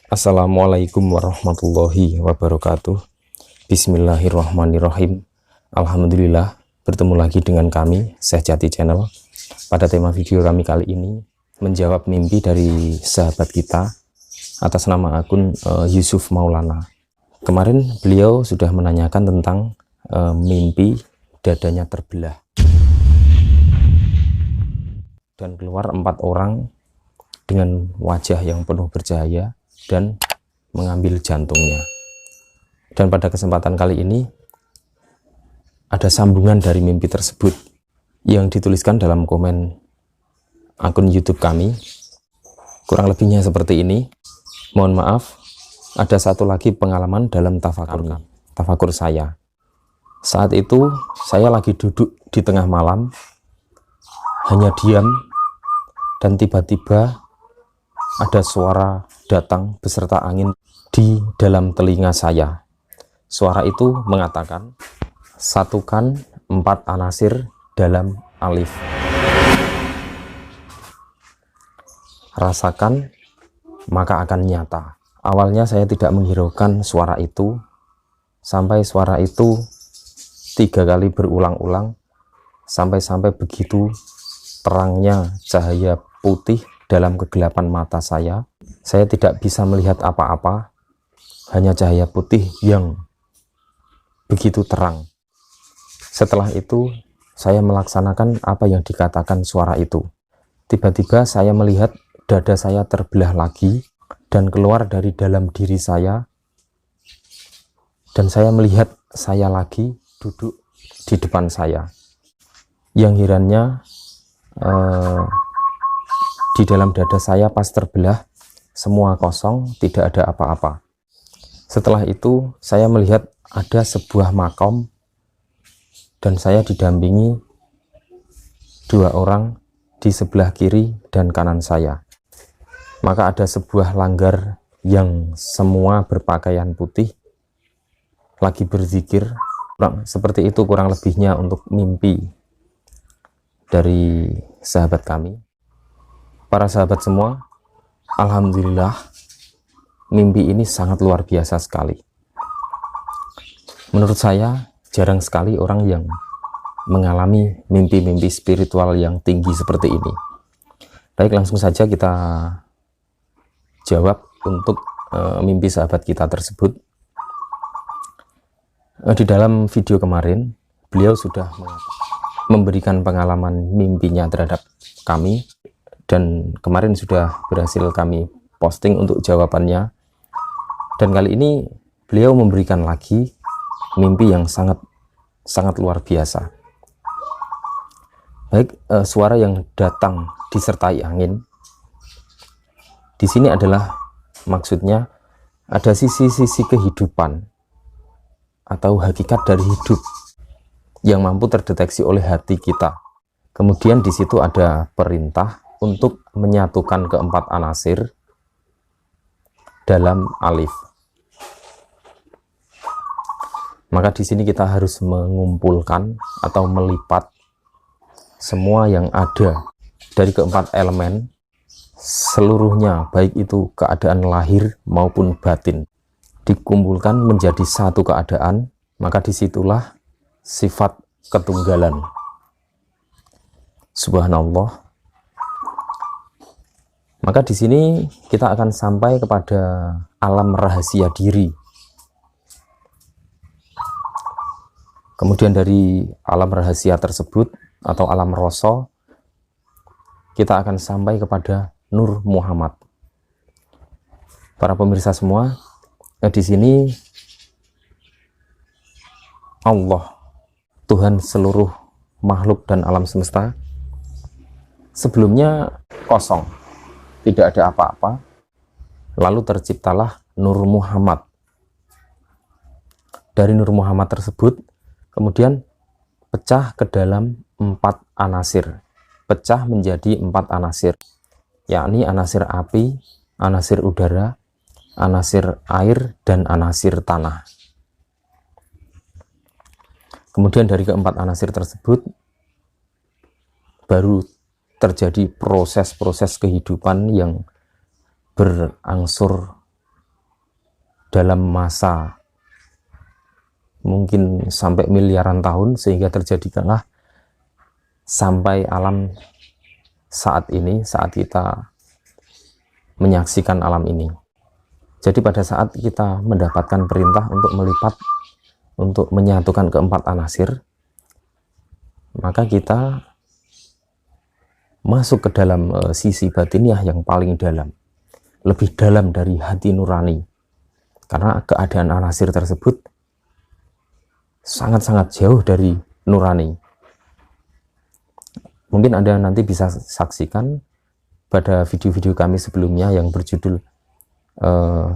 Assalamualaikum warahmatullahi wabarakatuh. Bismillahirrahmanirrahim. Alhamdulillah, bertemu lagi dengan kami Sehjati Channel. Pada tema video kami kali ini menjawab mimpi dari sahabat kita atas nama akun Yusuf Maulana. Kemarin beliau sudah menanyakan tentang mimpi dadanya terbelah dan keluar 4 orang dengan wajah yang penuh bercahaya dan mengambil jantungnya. Dan pada kesempatan kali ini ada sambungan dari mimpi tersebut yang dituliskan dalam komen akun YouTube kami. Kurang lebihnya seperti ini. Mohon maaf, ada satu lagi pengalaman dalam tafakur saya. Saat itu saya lagi duduk di tengah malam, hanya diam, dan tiba-tiba ada suara datang beserta angin di dalam telinga saya. Suara itu mengatakan, satukan 4 anasir dalam alif. Rasakan, maka akan nyata. Awalnya saya tidak menghiraukan suara itu, sampai suara itu 3 kali berulang-ulang, sampai begitu terangnya cahaya putih dalam kegelapan mata saya tidak bisa melihat apa-apa, hanya cahaya putih yang begitu terang. Setelah itu, saya melaksanakan apa yang dikatakan suara itu. Tiba-tiba saya melihat dada saya terbelah lagi dan keluar dari dalam diri saya, dan saya melihat saya lagi duduk di depan saya. Yang herannya, di dalam dada saya pas terbelah, semua kosong, tidak ada apa-apa. Setelah itu, saya melihat ada sebuah makom, dan saya didampingi 2 orang di sebelah kiri dan kanan saya. Maka ada sebuah langgar yang semua berpakaian putih, lagi berzikir. Seperti itu kurang lebihnya untuk mimpi dari sahabat kami. Para sahabat semua, alhamdulillah, mimpi ini sangat luar biasa sekali. Menurut saya, jarang sekali orang yang mengalami mimpi-mimpi spiritual yang tinggi seperti ini. Baik, langsung saja kita jawab untuk mimpi sahabat kita tersebut. Di dalam video kemarin, beliau sudah memberikan pengalaman mimpinya terhadap kami, dan kemarin sudah berhasil kami posting untuk jawabannya. Dan kali ini beliau memberikan lagi mimpi yang sangat luar biasa. Baik, suara yang datang disertai angin. Di sini adalah maksudnya ada sisi-sisi kehidupan atau hakikat dari hidup yang mampu terdeteksi oleh hati kita. Kemudian di situ ada perintah untuk menyatukan ke-4 anasir dalam alif. Maka di sini kita harus mengumpulkan atau melipat semua yang ada dari ke-4 elemen seluruhnya, baik itu keadaan lahir maupun batin, dikumpulkan menjadi satu keadaan. Maka disitulah sifat ketunggalan. Subhanallah. Maka di sini kita akan sampai kepada alam rahasia diri. Kemudian dari alam rahasia tersebut atau alam roso, kita akan sampai kepada Nur Muhammad. Para pemirsa semua, di sini Allah, Tuhan seluruh makhluk dan alam semesta, sebelumnya kosong, tidak ada apa-apa, lalu terciptalah Nur Muhammad. Dari Nur Muhammad tersebut kemudian pecah ke dalam 4 anasir, pecah menjadi 4 anasir, yakni anasir api, anasir udara, anasir air, dan anasir tanah. Kemudian dari ke-4 anasir tersebut baru terjadi proses-proses kehidupan yang berangsur dalam masa mungkin sampai miliaran tahun, sehingga terjadikanlah sampai alam saat ini, saat kita menyaksikan alam ini. Jadi pada saat kita mendapatkan perintah untuk melipat, untuk menyatukan keempat anasir, maka kita masuk ke dalam sisi batiniah yang paling dalam, lebih dalam dari hati nurani, karena keadaan anasir tersebut sangat-sangat jauh dari nurani. Mungkin Anda nanti bisa saksikan pada video-video kami sebelumnya yang berjudul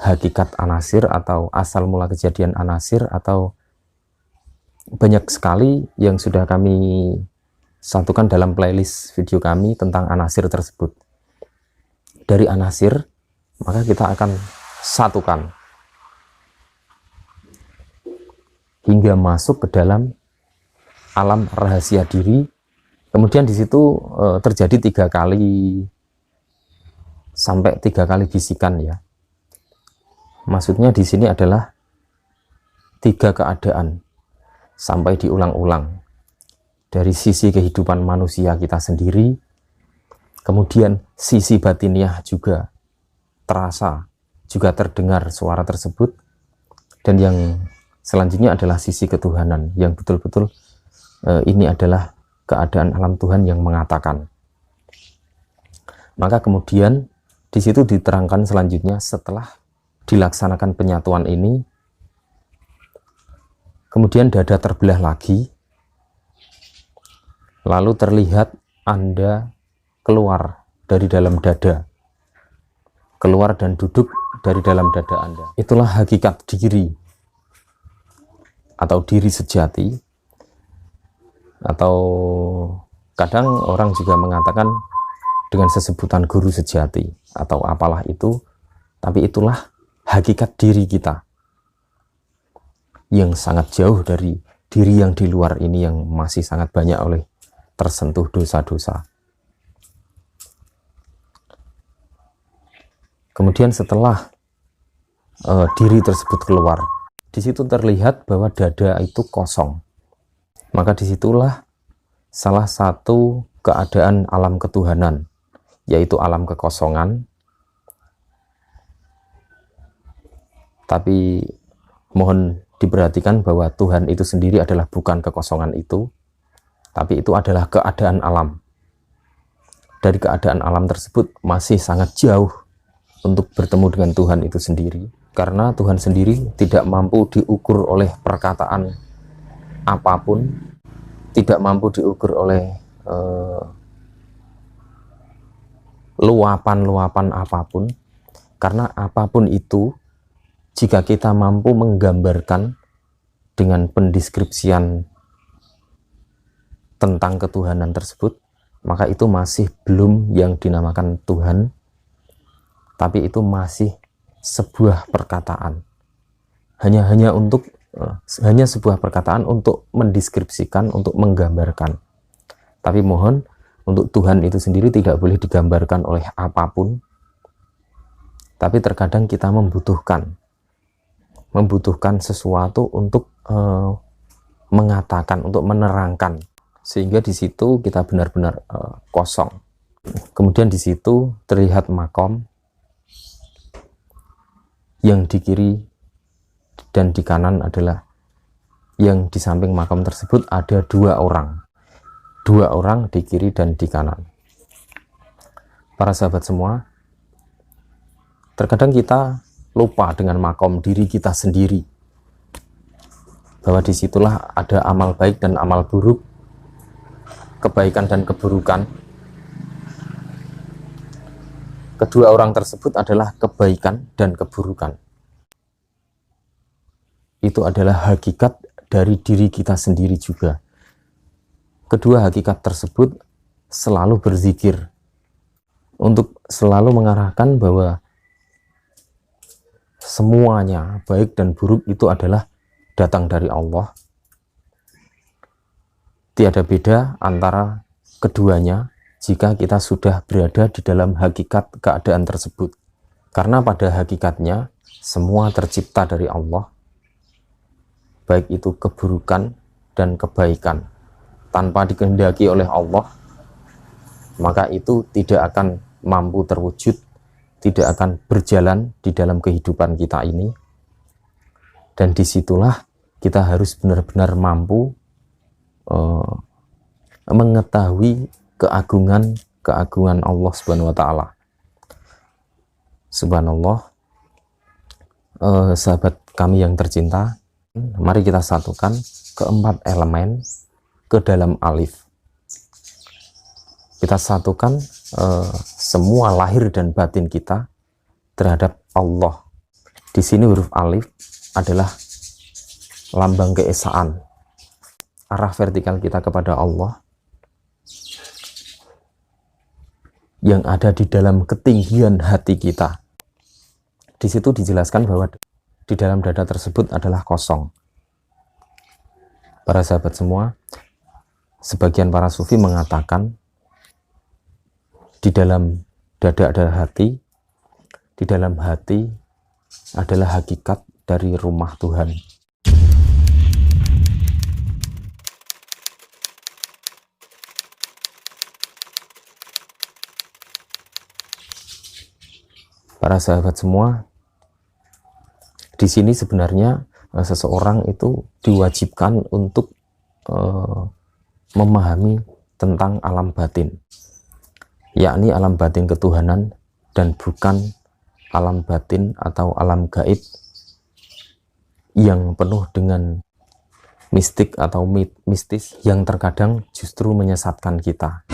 Hakikat Anasir atau Asal Mula Kejadian Anasir, atau banyak sekali yang sudah kami satukan dalam playlist video kami tentang anasir tersebut. Dari anasir, maka kita akan satukan hingga masuk ke dalam alam rahasia diri. Kemudian di situ terjadi 3 kali sampai 3 kali bisikan ya. Maksudnya di sini adalah 3 keadaan sampai diulang-ulang. Dari sisi kehidupan manusia kita sendiri, kemudian sisi batiniah juga terasa, juga terdengar suara tersebut, dan yang selanjutnya adalah sisi ketuhanan yang betul-betul ini adalah keadaan alam Tuhan yang mengatakan. Maka kemudian di situ diterangkan selanjutnya, setelah dilaksanakan penyatuan ini, kemudian dada terbelah lagi, lalu terlihat Anda keluar dari dalam dada, keluar dan duduk dari dalam dada Anda. Itulah hakikat diri atau diri sejati, atau kadang orang juga mengatakan dengan sesebutan guru sejati atau apalah itu, tapi itulah hakikat diri kita yang sangat jauh dari diri yang di luar ini, yang masih sangat banyak tersentuh dosa-dosa. Kemudian setelah diri tersebut keluar, di situ terlihat bahwa dada itu kosong. Maka disitulah salah satu keadaan alam ketuhanan, yaitu alam kekosongan. Tapi mohon diperhatikan bahwa Tuhan itu sendiri adalah bukan kekosongan itu, tapi itu adalah keadaan alam. Dari keadaan alam tersebut masih sangat jauh untuk bertemu dengan Tuhan itu sendiri, karena Tuhan sendiri tidak mampu diukur oleh perkataan apapun, tidak mampu diukur oleh luapan-luapan apapun, karena apapun itu, jika kita mampu menggambarkan dengan pendeskripsian tentang ketuhanan tersebut, maka itu masih belum yang dinamakan Tuhan, tapi itu masih sebuah perkataan. Hanya sebuah perkataan untuk mendeskripsikan, untuk menggambarkan. Tapi mohon, untuk Tuhan itu sendiri tidak boleh digambarkan oleh apapun. Tapi terkadang kita membutuhkan sesuatu untuk mengatakan, untuk menerangkan, sehingga di situ kita benar-benar kosong. Kemudian di situ terlihat makom, yang di kiri dan di kanan adalah, yang di samping makom tersebut ada 2 orang. 2 orang di kiri dan di kanan. Para sahabat semua, terkadang kita lupa dengan makom diri kita sendiri, bahwa disitulah ada amal baik dan amal buruk, kebaikan dan keburukan. Kedua orang tersebut adalah kebaikan dan keburukan. Itu adalah hakikat dari diri kita sendiri juga. Kedua hakikat tersebut selalu berzikir, untuk selalu mengarahkan bahwa semuanya baik dan buruk itu adalah datang dari Allah. Tiada beda antara keduanya jika kita sudah berada di dalam hakikat keadaan tersebut. Karena pada hakikatnya semua tercipta dari Allah, baik itu keburukan dan kebaikan, tanpa dikehendaki oleh Allah, maka itu tidak akan mampu terwujud, tidak akan berjalan di dalam kehidupan kita ini. Dan disitulah kita harus benar-benar mampu mengetahui keagungan Allah Subhanahu wa Ta'ala. Subhanallah, sahabat kami yang tercinta, mari kita satukan keempat elemen ke dalam alif. Kita satukan semua lahir dan batin kita terhadap Allah. Di sini huruf alif adalah lambang keesaan, arah vertikal kita kepada Allah yang ada di dalam ketinggian hati kita. Di situ dijelaskan bahwa di dalam dada tersebut adalah kosong. Para sahabat semua, sebagian para sufi mengatakan di dalam dada adalah hati, di dalam hati adalah hakikat dari rumah Tuhan. Para sahabat semua, di sini sebenarnya seseorang itu diwajibkan untuk memahami tentang alam batin, yakni alam batin ketuhanan dan bukan alam batin atau alam gaib yang penuh dengan mistik atau mistis yang terkadang justru menyesatkan kita.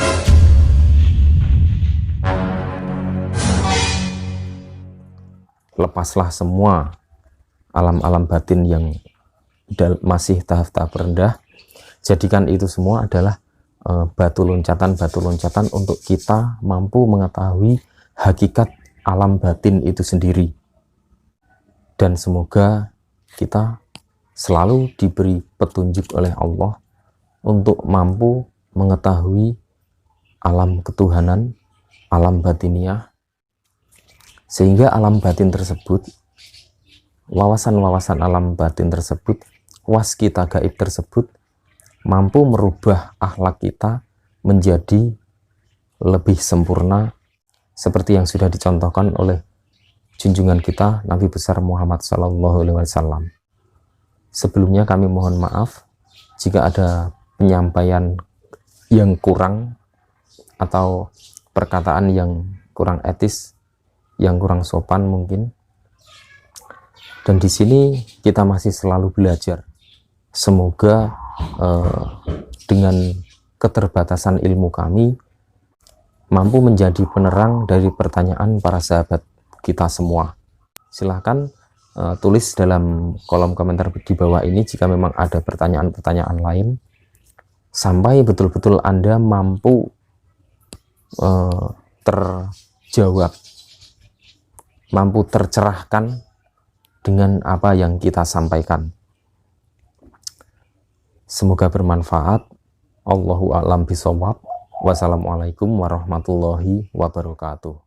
Lepaslah semua alam-alam batin yang masih tahap-tahap rendah, jadikan itu semua adalah batu loncatan untuk kita mampu mengetahui hakikat alam batin itu sendiri. Dan semoga kita selalu diberi petunjuk oleh Allah untuk mampu mengetahui alam ketuhanan, alam batiniah, sehingga alam batin tersebut, wawasan-wawasan alam batin tersebut, waskita gaib tersebut mampu merubah akhlak kita menjadi lebih sempurna seperti yang sudah dicontohkan oleh junjungan kita Nabi besar Muhammad SAW. Sebelumnya kami mohon maaf jika ada penyampaian yang kurang atau perkataan yang kurang etis, yang kurang sopan mungkin. Dan di sini kita masih selalu belajar. Semoga dengan keterbatasan ilmu kami mampu menjadi penerang dari pertanyaan para sahabat kita semua. Silahkan tulis dalam kolom komentar di bawah ini jika memang ada pertanyaan-pertanyaan lain, sampai betul-betul Anda mampu terjawab, mampu tercerahkan dengan apa yang kita sampaikan. Semoga bermanfaat. Allahu a'lam bishawab. Wassalamualaikum warahmatullahi wabarakatuh.